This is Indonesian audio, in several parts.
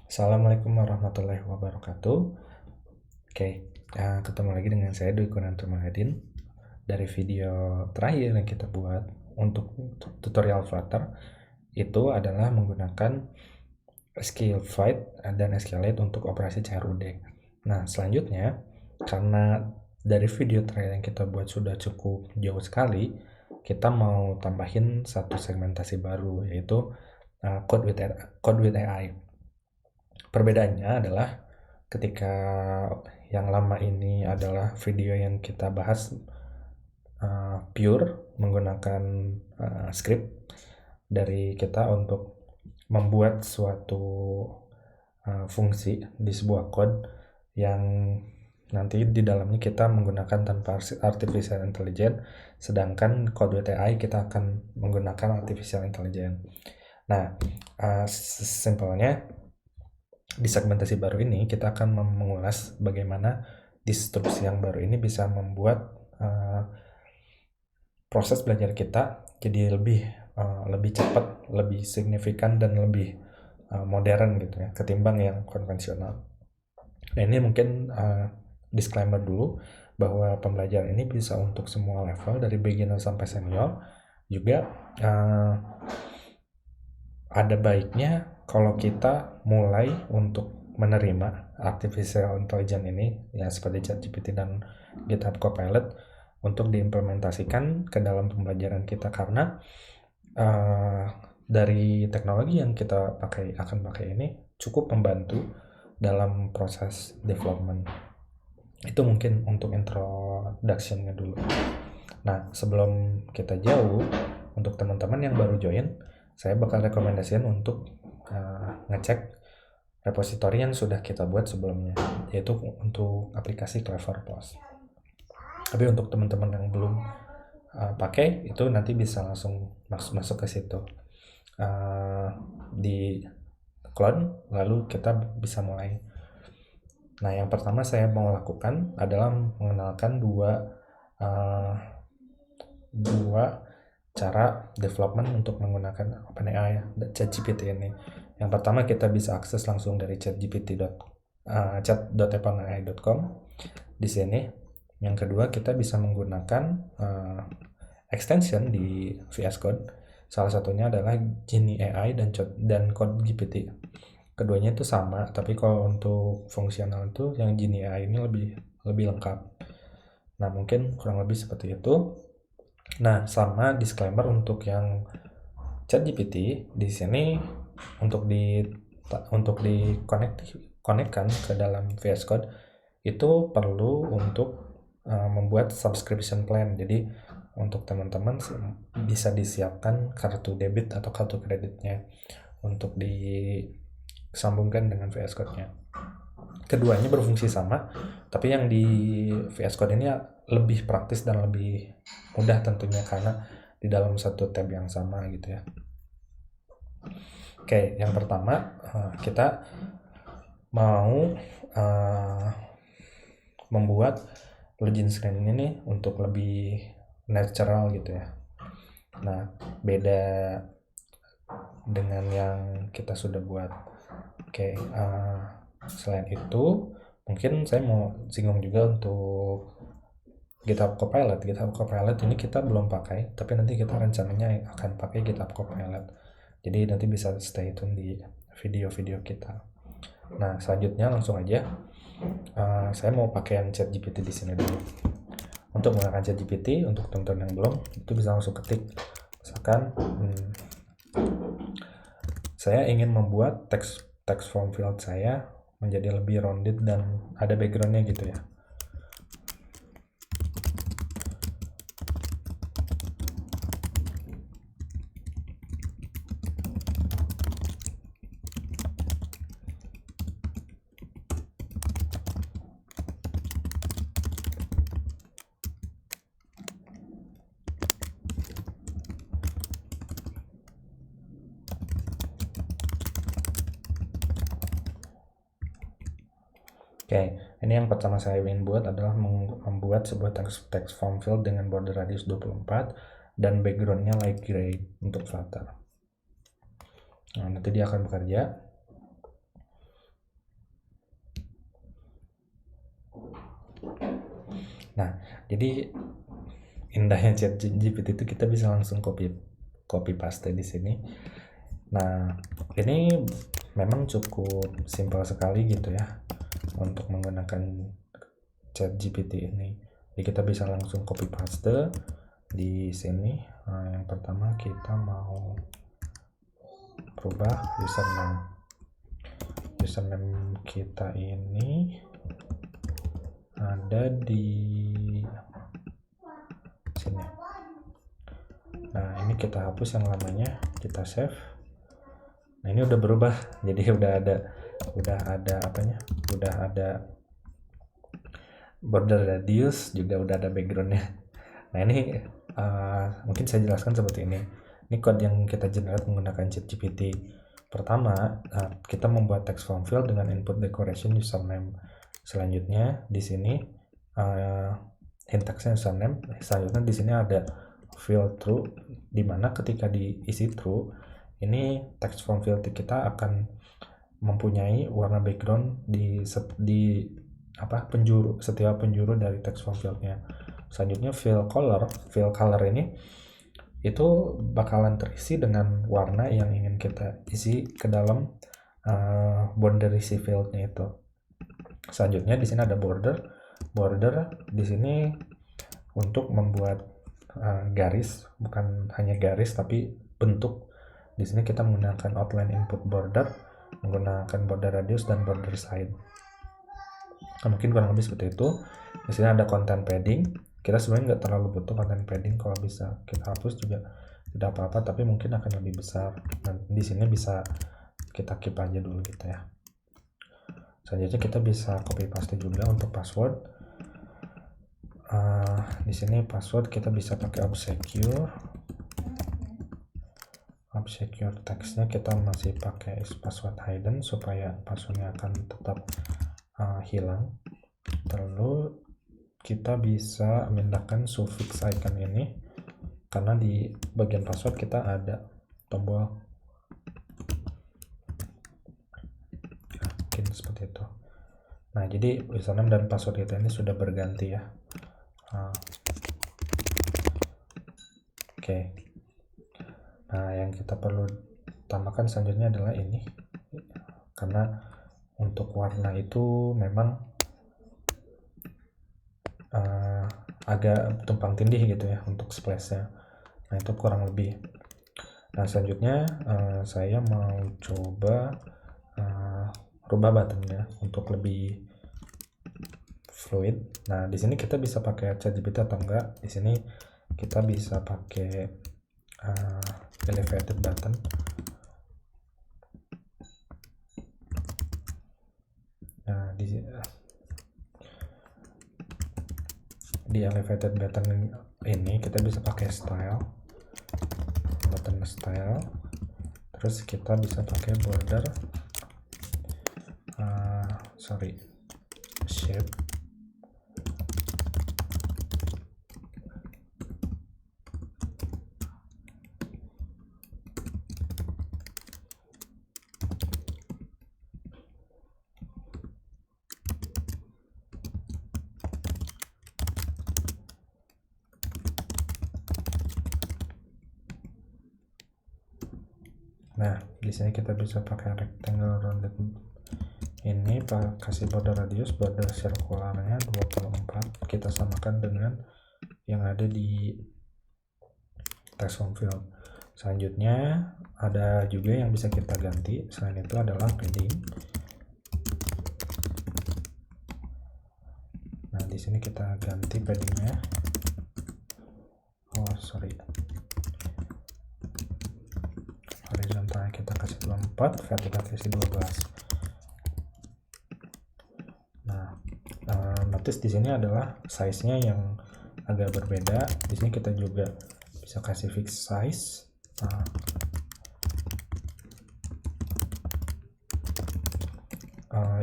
Assalamualaikum warahmatullahi wabarakatuh. Oke, ketemu lagi dengan saya Dwi Kunanto Mahadin. Dari video terakhir yang kita buat untuk tutorial Flutter itu adalah menggunakan SQLite dan SQLite untuk operasi CRUD. Nah, selanjutnya karena dari video terakhir yang kita buat sudah cukup jauh sekali, kita mau tambahin satu segmentasi baru, yaitu Code with AI. Perbedaannya adalah ketika yang lama ini adalah video yang kita bahas pure menggunakan script dari kita untuk membuat suatu fungsi di sebuah code yang nanti di dalamnya kita menggunakan tanpa artificial intelligence, sedangkan code with AI kita akan menggunakan artificial intelligence. Nah, simpelnya di segmentasi baru ini kita akan mengulas bagaimana instruksi yang baru ini bisa membuat proses belajar kita jadi lebih cepat, lebih signifikan dan lebih modern gitu ya ketimbang yang konvensional. Nah, ini mungkin disclaimer dulu bahwa pembelajaran ini bisa untuk semua level dari beginner sampai senior. Juga ada baiknya kalau kita mulai untuk menerima artificial intelligence ini ya seperti ChatGPT dan GitHub Copilot untuk diimplementasikan ke dalam pembelajaran kita, karena dari teknologi yang kita akan pakai ini cukup membantu dalam proses development. Itu mungkin untuk introduction-nya dulu. Nah, sebelum kita jauh, untuk teman-teman yang baru join, saya bakal rekomendasikan untuk ngecek repository yang sudah kita buat sebelumnya, yaitu untuk aplikasi Cleverplus. Tapi untuk teman-teman yang belum pakai, itu nanti bisa langsung masuk ke situ, di clone, lalu kita bisa mulai. Nah, yang pertama saya mau lakukan adalah mengenalkan dua cara development untuk menggunakan OpenAI dan ChatGPT ini. Yang pertama, kita bisa akses langsung dari chat.openai.com di sini. Yang kedua, kita bisa menggunakan extension di VS Code. Salah satunya adalah Genie AI dan Code GPT. Keduanya itu sama, tapi kalau untuk fungsional itu yang Genie AI ini lebih lengkap. Nah, mungkin kurang lebih seperti itu. Nah, sama disclaimer untuk yang ChatGPT di sini untuk konekkan ke dalam VS Code itu perlu untuk membuat subscription plan. Jadi untuk teman-teman bisa disiapkan kartu debit atau kartu kreditnya untuk disambungkan dengan VS Code-nya. Keduanya berfungsi sama, tapi yang di VS Code ini lebih praktis dan lebih mudah tentunya karena di dalam satu tab yang sama gitu ya. Oke, yang pertama kita mau membuat login screen ini untuk lebih natural gitu ya. Nah, beda dengan yang kita sudah buat. Oke, selain itu mungkin saya mau singgung juga untuk GitHub Copilot. GitHub Copilot ini kita belum pakai, tapi nanti kita rencananya akan pakai GitHub Copilot. Jadi nanti bisa stay tune di video-video kita. Nah, selanjutnya langsung aja saya mau pakai yang ChatGPT di sini dulu. Untuk menggunakan ChatGPT, untuk teman-teman yang belum, itu bisa langsung ketik. Misalkan saya ingin membuat text form field saya menjadi lebih rounded dan ada backgroundnya gitu ya. Oke, ini yang pertama saya ingin buat adalah membuat sebuah text form field dengan border radius 24 dan backgroundnya light gray untuk Flutter. Nah, nanti dia akan bekerja. Nah, jadi indahnya ChatGPT itu kita bisa langsung copy paste di sini. Nah, ini memang cukup simpel sekali gitu ya untuk menggunakan ChatGPT ini. Jadi kita bisa langsung copy paste di sini. Nah, yang pertama kita mau rubah username kita ini ada di sini. Nah, ini kita hapus yang lamanya, kita save. Nah, ini udah berubah, jadi udah ada apanya, udah ada border radius, juga udah ada backgroundnya. Nah, ini mungkin saya jelaskan seperti ini. Ini code yang kita generate menggunakan ChatGPT. Pertama, kita membuat text form field dengan input decoration username. Selanjutnya di sini syntaxnya username. Selanjutnya di sini ada field true, di mana ketika diisi true, ini text form field kita akan mempunyai warna background di penjuru, setiap penjuru dari text form fieldnya. Selanjutnya field color ini itu bakalan terisi dengan warna yang ingin kita isi ke dalam boundary si fieldnya itu. Selanjutnya di sini ada border di sini untuk membuat garis, bukan hanya garis tapi bentuk. Di sini kita menggunakan outline input border, menggunakan border radius dan border side. Nah, mungkin kurang lebih seperti itu. Di sini ada content padding. Kita sebenarnya nggak terlalu butuh content padding, kalau bisa kita hapus juga tidak apa-apa, tapi mungkin akan lebih besar. Dan di sini bisa kita keep aja dulu gitu ya. Selanjutnya kita bisa copy paste juga untuk password. Di sini password kita bisa pakai obscure textnya kita masih pakai password hidden supaya passwordnya akan tetap hilang. Lalu kita bisa memindahkan suffix icon ini karena di bagian password kita ada tombol, mungkin seperti itu. Nah, jadi username dan password kita ini sudah berganti ya. Oke. Nah, yang kita perlu tambahkan selanjutnya adalah ini, karena untuk warna itu memang agak tumpang tindih gitu ya untuk splashnya. Nah, itu kurang lebih. Nah, selanjutnya saya mau coba rubah buttonnya untuk lebih fluid. Nah, di sini kita bisa pakai ChatGPT atau enggak. Di sini kita bisa pakai elevated button. Nah, di elevated button ini kita bisa pakai button style, terus kita bisa pakai border shape. Nah, di sini kita bisa pakai rectangle rounded ini, kasih border radius, border circularnya 24, kita samakan dengan yang ada di text form field. Selanjutnya ada juga yang bisa kita ganti, selain itu adalah padding. Nah, di sini kita ganti paddingnya. Horizontal kita kasih 24, vertikal kasih 12. Nah, notice di sini adalah size-nya yang agak berbeda. Di sini kita juga bisa kasih fix size.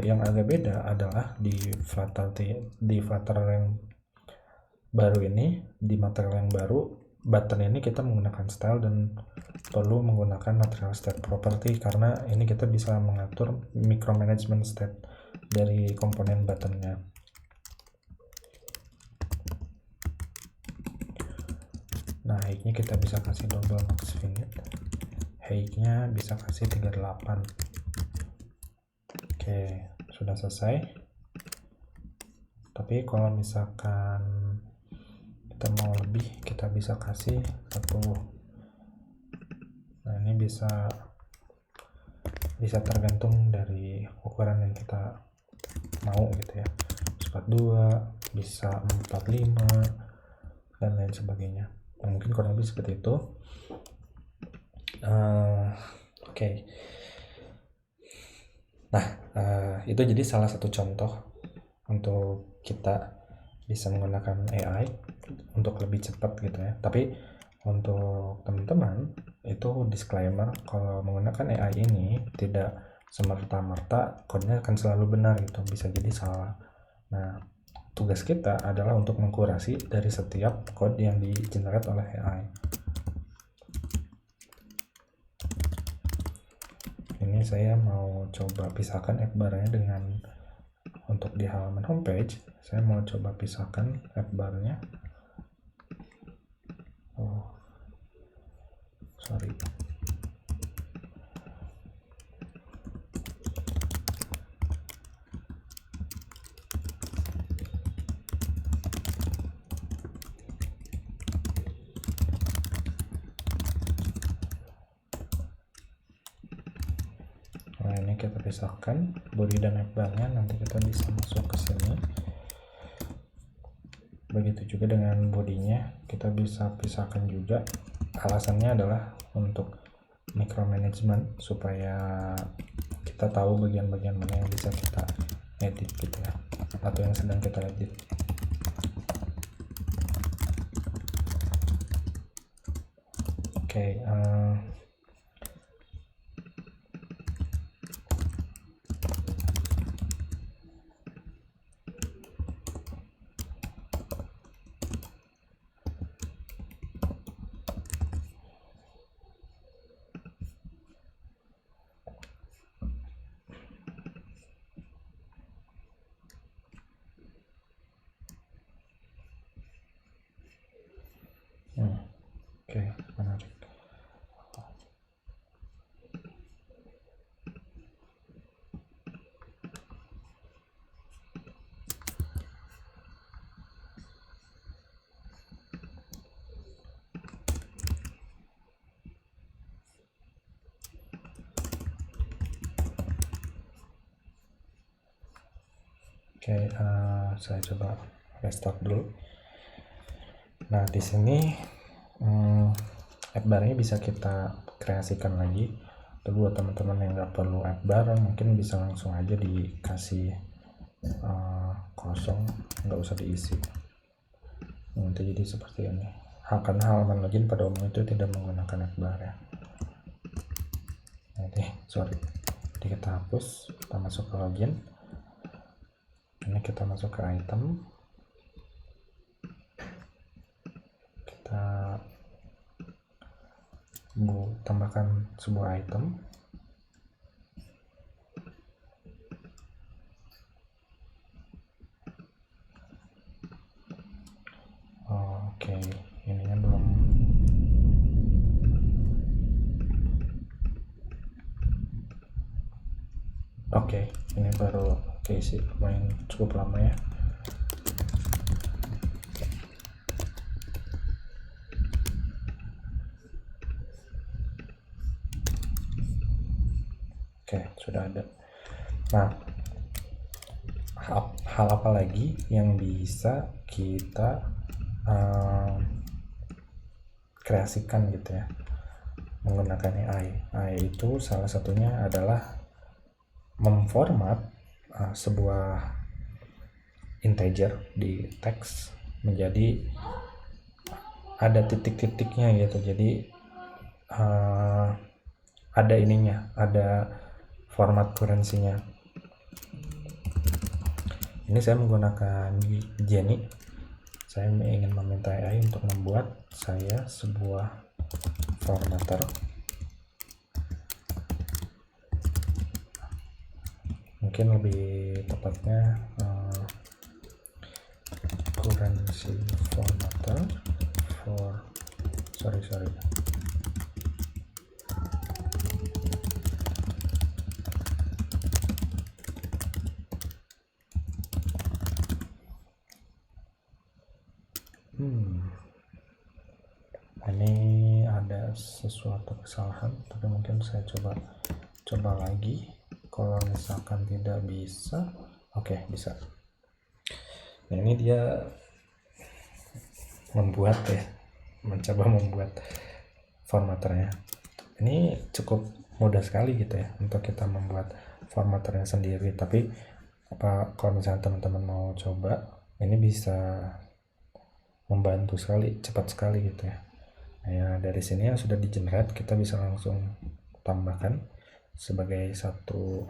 Yang agak beda adalah di Flutter yang baru ini, di material yang baru, button ini kita menggunakan style dan perlu menggunakan material state property, karena ini kita bisa mengatur micromanagement state dari komponen buttonnya. Nah, height-nya kita bisa kasih double max finite, height-nya bisa kasih 38. Oke, sudah selesai. Tapi kalau misalkan kita mau lebih, kita bisa kasih 40. Nah, ini bisa tergantung dari ukuran yang kita mau gitu ya, 42, bisa 45 dan lain sebagainya. Nah, mungkin kurang lebih seperti itu. Oke. Nah, itu jadi salah satu contoh untuk kita bisa menggunakan AI untuk lebih cepat gitu ya. Tapi untuk teman-teman itu disclaimer, kalau menggunakan AI ini tidak semerta-merta kodenya akan selalu benar gitu, bisa jadi salah. Nah, tugas kita adalah untuk mengkurasi dari setiap code yang di-generate oleh AI. Ini saya mau coba pisahkan app bar-nya dengan, untuk di halaman homepage saya mau coba pisahkan app bar-nya. Sorry. Nah, ini kita pisahkan body dan app bar-nya, nanti kita bisa masuk ke sini. Begitu juga dengan bodinya, kita bisa pisahkan juga. Alasannya adalah untuk micromanagement, supaya kita tahu bagian-bagian mana yang bisa kita edit gitu ya, atau yang sedang kita edit. Oke, oke, menarik. Oke, saya coba restart dulu. Nah, di sini app bar-nya bisa kita kreasikan lagi. Tapi buat teman-teman yang nggak perlu app bar, mungkin bisa langsung aja dikasih kosong, nggak usah diisi. Nanti jadi seperti ini. Karena halaman login pada umumnya itu tidak menggunakan app bar ya. Jadi kita hapus, kita masuk ke login. Ini kita masuk ke item, kita tambahkan sebuah item. Oke, ininya belum. Oke, ini baru keisi, lumayan cukup lama ya. Oke, sudah ada. Nah, hal apa lagi yang bisa kita kreasikan gitu ya menggunakan AI? AI itu salah satunya adalah memformat sebuah integer di teks menjadi ada titik-titiknya gitu. Jadi ada ininya, ada format currency-nya. Ini saya menggunakan Jenny. Saya ingin meminta AI untuk membuat saya sebuah formatter. Mungkin lebih tepatnya currency formatter for sorry. Ini ada sesuatu kesalahan, tapi mungkin saya coba lagi. Kalau misalkan tidak bisa, oke, bisa. Nah, ini dia mencoba membuat formatternya. Ini cukup mudah sekali gitu ya untuk kita membuat formatternya sendiri, tapi kalau misalnya teman-teman mau coba, ini bisa membantu sekali, cepat sekali gitu ya. Nah, ya, dari sini yang sudah di generate kita bisa langsung tambahkan sebagai satu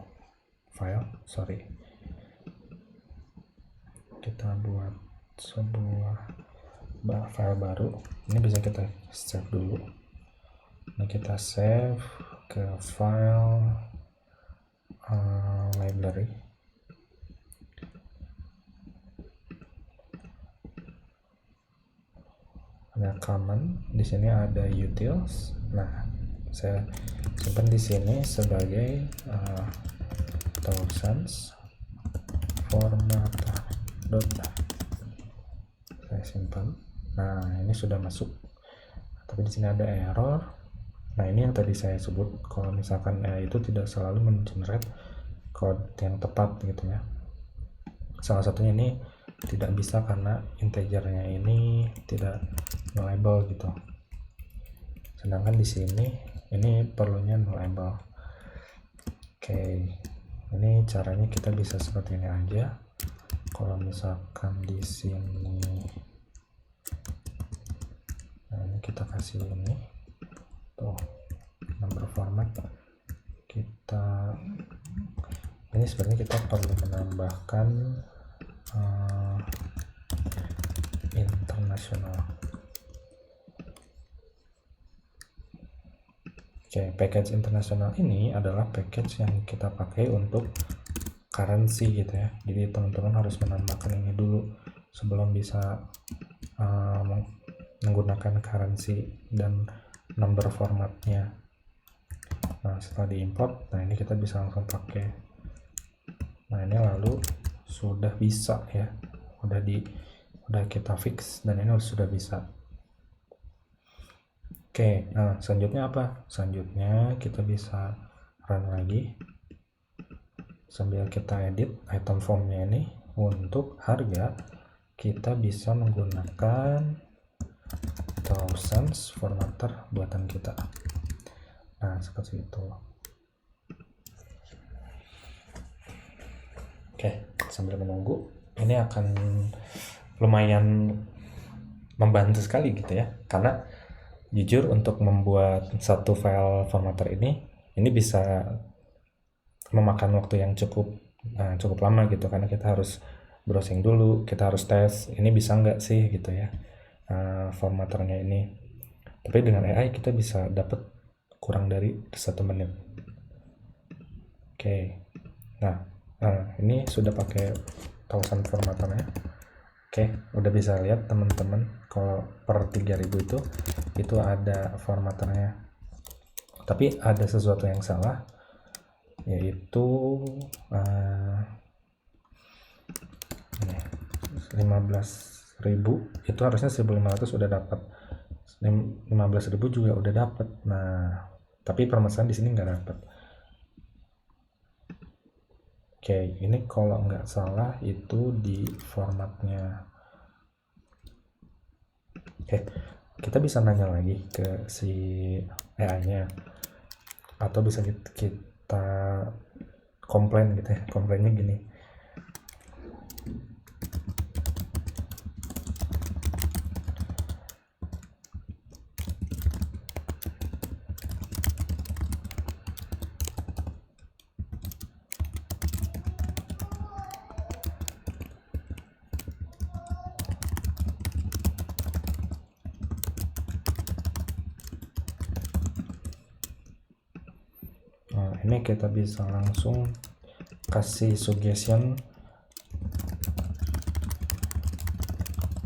file. Kita buat sebuah file baru. Ini bisa kita save dulu. Ini kita save ke file library. Ada common, di sini ada utils. Nah, saya simpan di sini sebagai thousands formatter. Saya simpan. Nah, ini sudah masuk. Tapi di sini ada error. Nah, ini yang tadi saya sebut, kalau misalkan itu tidak selalu mengenerate code yang tepat gitu ya. Salah satunya ini tidak bisa karena integernya ini tidak label gitu. Sedangkan di sini ini perlunya label. Oke, ini caranya kita bisa seperti ini aja. Kalau misalkan di sini, nah ini kita kasih ini tuh number format, ini sebenarnya kita perlu menambahkan internasional. Oke, package internasional ini adalah package yang kita pakai untuk currency gitu ya. Jadi teman-teman harus menambahkan ini dulu sebelum bisa menggunakan currency dan number formatnya. Nah, setelah diimport, nah ini kita bisa langsung pakai. Nah, ini lalu sudah bisa ya, udah kita fix dan ini sudah bisa. Oke, nah selanjutnya apa? Selanjutnya kita bisa run lagi sambil kita edit item formnya ini. Untuk harga kita bisa menggunakan thousands formatter buatan kita. Nah, seperti itu. Oke, sambil menunggu, ini akan lumayan membantu sekali gitu ya, karena jujur untuk membuat satu file formatter ini bisa memakan waktu yang cukup lama gitu, karena kita harus browsing dulu, kita harus tes ini bisa nggak sih gitu ya formatternya ini. Tapi dengan AI kita bisa dapat kurang dari 1 menit. Oke, nah ini sudah pakai thousand formatternya. Oke, udah bisa lihat teman-teman kalau per 3000 itu ada formatternya. Tapi ada sesuatu yang salah, yaitu 15.000 itu harusnya 1.500 udah dapat, 15.000 juga udah dapat. Nah, tapi permasalahan di sini nggak dapat. Oke, ini kalau nggak salah itu di formatnya. Oke, kita bisa nanya lagi ke si AI-nya, atau bisa kita komplain gitu ya. Komplainnya gini, ini kita bisa langsung kasih suggestion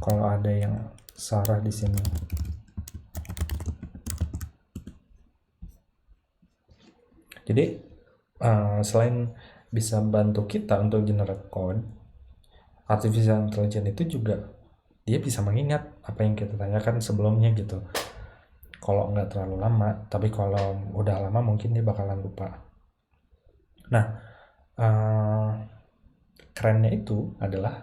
kalau ada yang salah di sini. Jadi selain bisa bantu kita untuk generate code, artificial intelligence itu juga dia bisa mengingat apa yang kita tanyakan sebelumnya gitu. Kalau nggak terlalu lama, tapi kalau udah lama mungkin dia bakalan lupa. Nah, kerennya itu adalah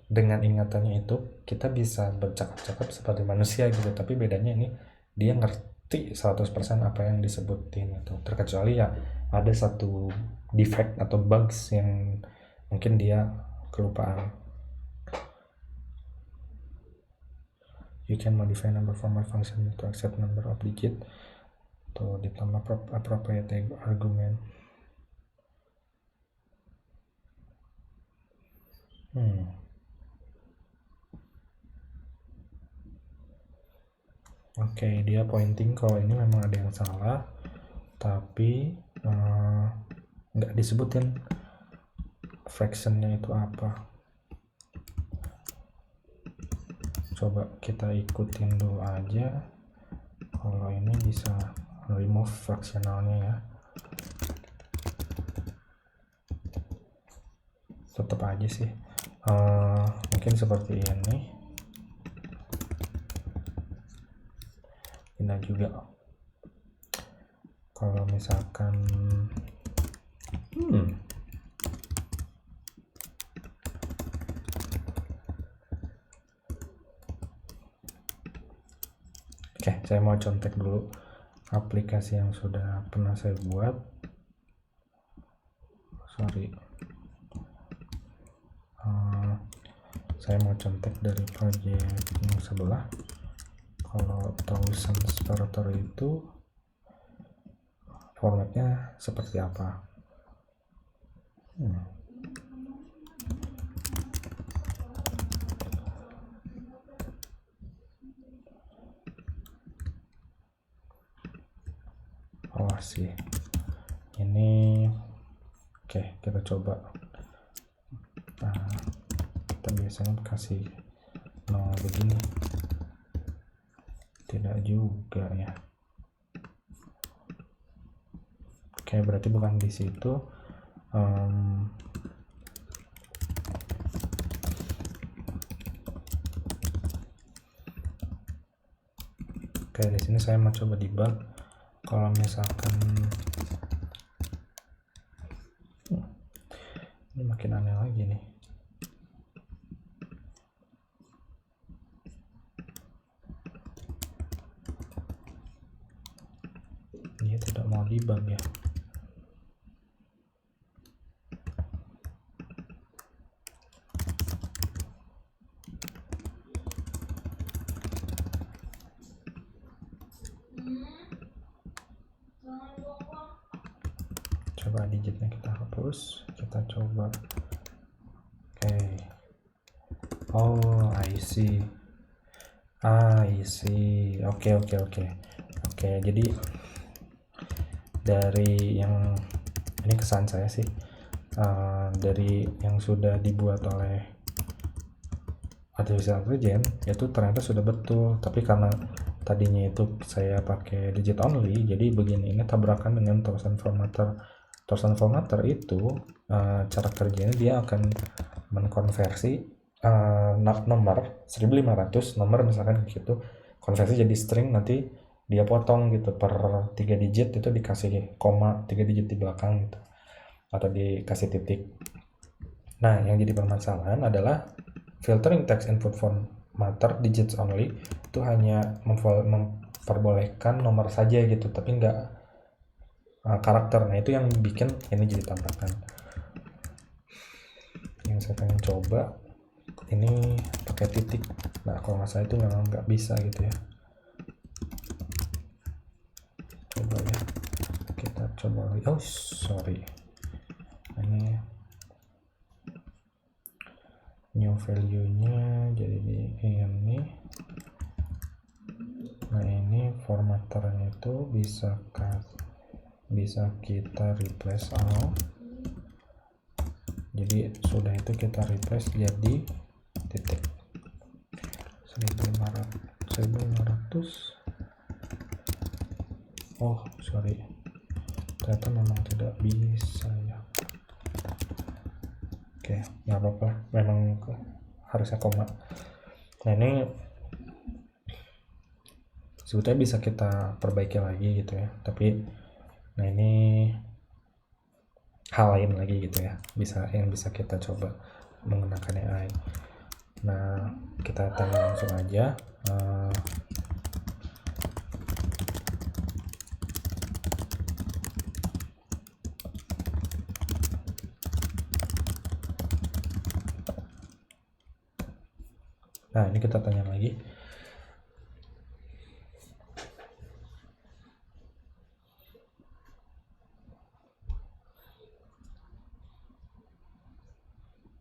dengan ingatannya itu kita bisa bercakap-cakap seperti manusia gitu, tapi bedanya ini dia ngerti 100% apa yang disebutin itu, terkecuali ya ada satu defect atau bugs yang mungkin dia kelupaan. You can modify number format function to accept number of digit to ditambah appropriate argument. Oke, dia pointing kalau ini memang ada yang salah, tapi nggak disebutin fractionnya itu apa. Coba kita ikutin dulu aja. Kalau ini bisa remove fractionalnya ya. Tetap aja sih. Mungkin seperti ini. Ini juga. Kalau misalkan Oke, saya mau contek dulu aplikasi yang sudah pernah saya buat. Saya mau contek dari project yang sebelah. Kalau Thousand Separator itu formatnya seperti apa? Oh sih, ini oke, kita coba. Kita biasanya kasih begini, tidak juga ya. Oke, berarti bukan di situ. Oke, di sini saya mau coba debug. Kalau misalkan ini makin aneh lagi nih. Dia tidak mau debug ya. Coba digitnya kita hapus, kita coba. Oke. Oh, I see. Oke, jadi dari yang ini kesan saya sih, dari yang sudah dibuat oleh artificial intelligence itu ternyata sudah betul, tapi karena tadinya itu saya pakai digit only, jadi begini ini tabrakan dengan Thousand Formatter itu cara kerjanya dia akan mengkonversi nomor 1500 nomor misalkan gitu, konversi jadi string, nanti dia potong gitu per 3 digit, itu dikasih koma 3 digit di belakang gitu, atau dikasih titik. Nah, yang jadi permasalahan adalah filtering text input formatter digits only itu hanya memperbolehkan nomor saja gitu, tapi enggak karakter. Nah, itu yang bikin ini jadi tabrakan. Yang saya pengen coba ini pakai titik. Nah, kalau nggak salah itu memang nggak bisa gitu ya. Coba ya, kita coba lagi. Oh sorry, ini new value nya jadi di ini. Nah, ini formatternya itu bisa kita replace all. Jadi sudah itu kita replace jadi titik 1500. Oh sorry, ternyata memang tidak bisa ya. Oke, nggak apa-apa, memang harusnya koma. Nah ini sebetulnya bisa kita perbaiki lagi gitu ya, tapi nah ini hal lain lagi gitu ya, yang bisa kita coba menggunakan AI. Nah kita tanya langsung aja, nah ini kita tanya lagi.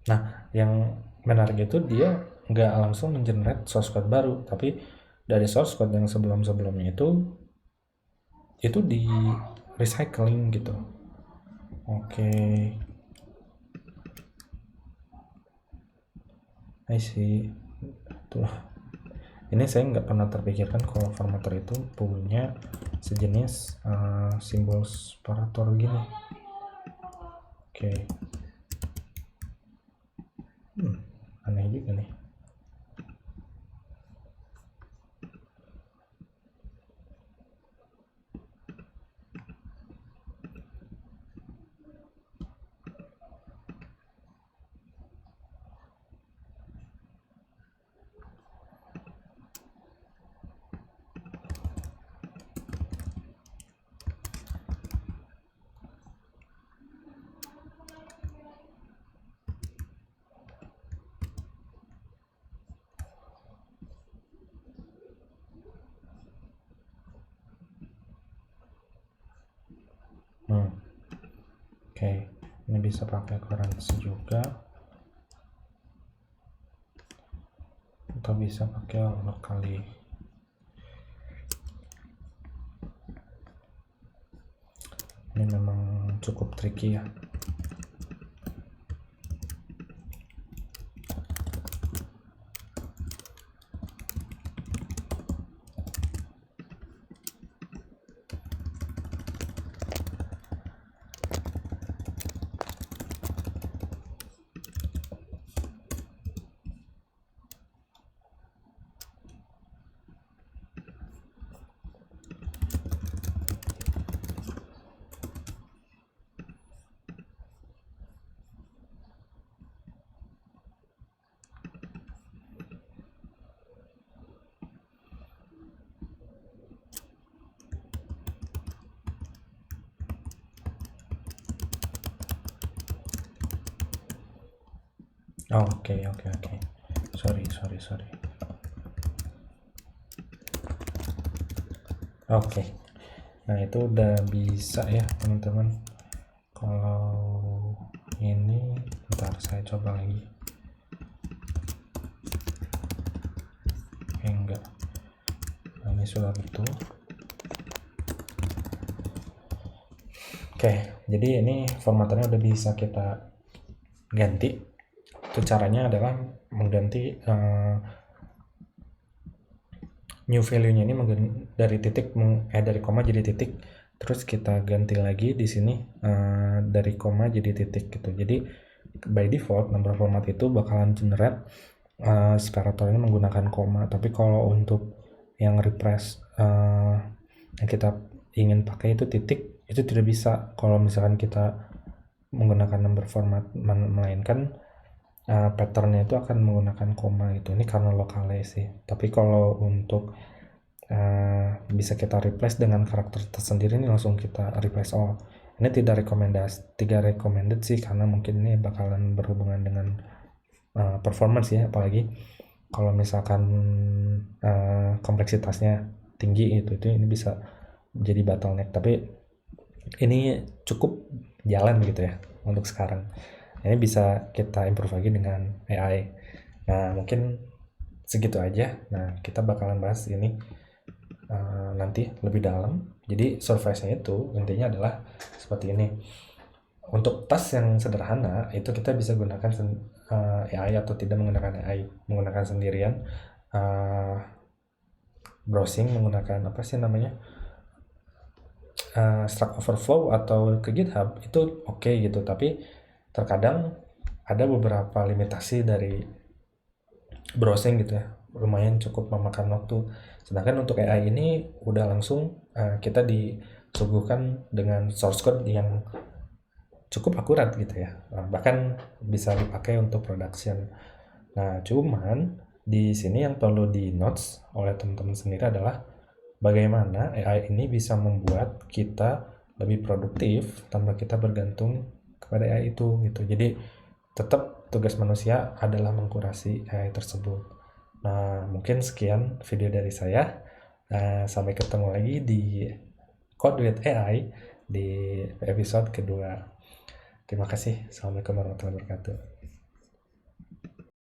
Nah yang menarik itu dia nggak langsung mengenerate source code baru, tapi dari source code yang sebelum-sebelumnya itu di recycling gitu. Oke, I see. Tuh, ini saya nggak pernah terpikirkan kalau formatter itu punya sejenis simbol separator gini. Oke, aneh juga nih. Oke, ini bisa pakai currency juga, atau bisa pakai locally. Ini memang cukup tricky ya. Oke. Sorry. Oke. Nah itu udah bisa ya teman-teman. Kalau ini, bentar saya coba lagi. Enggak. Nah, ini sudah betul. Oke, jadi ini formatannya udah bisa kita ganti. Itu caranya adalah mengganti new value-nya ini dari titik dari koma jadi titik, terus kita ganti lagi di sini dari koma jadi titik gitu. Jadi by default number format itu bakalan generate separatornya menggunakan koma, tapi kalau untuk yang repress yang kita ingin pakai itu titik, itu tidak bisa kalau misalkan kita menggunakan number format, melainkan patternnya itu akan menggunakan koma gitu. Ini karena lokale sih, tapi kalau untuk bisa kita replace dengan karakter tersendiri, ini langsung kita replace all. Ini tidak recommended sih, karena mungkin ini bakalan berhubungan dengan performance ya, apalagi kalau misalkan kompleksitasnya tinggi itu ini bisa jadi bottleneck. Tapi ini cukup jalan gitu ya untuk sekarang. Ini bisa kita improve lagi dengan AI. Nah mungkin segitu aja. Nah kita bakalan bahas ini nanti lebih dalam. Jadi surface-nya itu intinya adalah seperti ini. Untuk tas yang sederhana itu kita bisa gunakan AI atau tidak menggunakan AI, menggunakan sendirian, browsing menggunakan apa sih namanya, Stack Overflow atau ke GitHub itu oke gitu, tapi terkadang ada beberapa limitasi dari browsing gitu ya, lumayan cukup memakan waktu. Sedangkan untuk AI ini udah langsung kita disuguhkan dengan source code yang cukup akurat gitu ya, bahkan bisa dipakai untuk production. Nah, cuman di sini yang perlu di notes oleh teman-teman sendiri adalah bagaimana AI ini bisa membuat kita lebih produktif tanpa kita bergantung kepada AI itu gitu. Jadi tetap tugas manusia adalah mengkurasi AI tersebut. Nah, mungkin sekian video dari saya. Sampai ketemu lagi di Code with AI di episode kedua. Terima kasih. Assalamualaikum warahmatullahi wabarakatuh.